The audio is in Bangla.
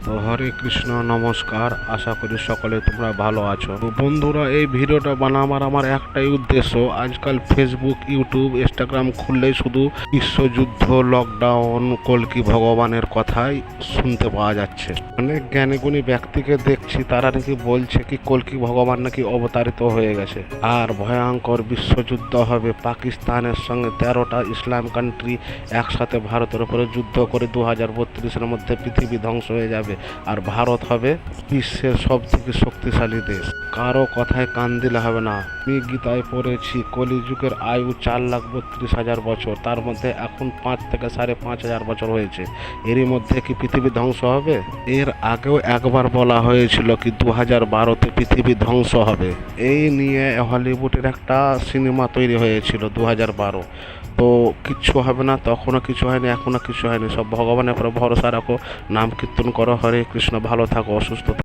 তো হরে কৃষ্ণ, নমস্কার। আশা করি সকলে তোমরা ভালো আছো। তো বন্ধুরা, এই ভিডিওটা বানাবার আমার একটাই উদ্দেশ্য। আজকাল ফেসবুক, ইউটিউব, ইনস্টাগ্রাম খুললেই শুধু বিশ্বযুদ্ধ, লকডাউন, কল্কি ভগবানের কথাই শুনতে পাওয়া যাচ্ছে। অনেক জ্ঞানীগুণী ব্যক্তিকে দেখছি, তারা নাকি বলছে কি কল্কি ভগবান নাকি অবতারিত হয়ে গেছে আর ভয়ঙ্কর বিশ্বযুদ্ধ হবে। পাকিস্তানের সঙ্গে 13টা ইসলাম কান্ট্রি একসাথে ভারতের উপরে যুদ্ধ করে 2032-এর মধ্যে পৃথিবী ধ্বংস হয়ে যাবে আর ভারত হবে বিশ্বের সব থেকে শক্তিশালী দেশ। কারো কথায় কান দিলে হবে না। আমি গীতায় পড়েছি কলিযুগের আয়ু 4,32,000 বছর, তার মধ্যে এখন 5 থেকে 5,500 বছর হয়েছে। এরই মধ্যে কি পৃথিবী ধ্বংস হবে? এর আগেও একবার বলা হয়েছিল কি 2012-তে পৃথিবী ধ্বংস হবে। এই নিয়ে হলিউডের একটা সিনেমা তৈরি হয়েছিল 2012। তো কিচ্ছু হবে না, তখনও কিছু হয়নি, এখনও কিছু হয়নি। সব ভগবানের উপর ভরসা রাখো, নাম কীর্তন করো। হরে কৃষ্ণ। ভালো থাকো, অসুস্থ থাকো।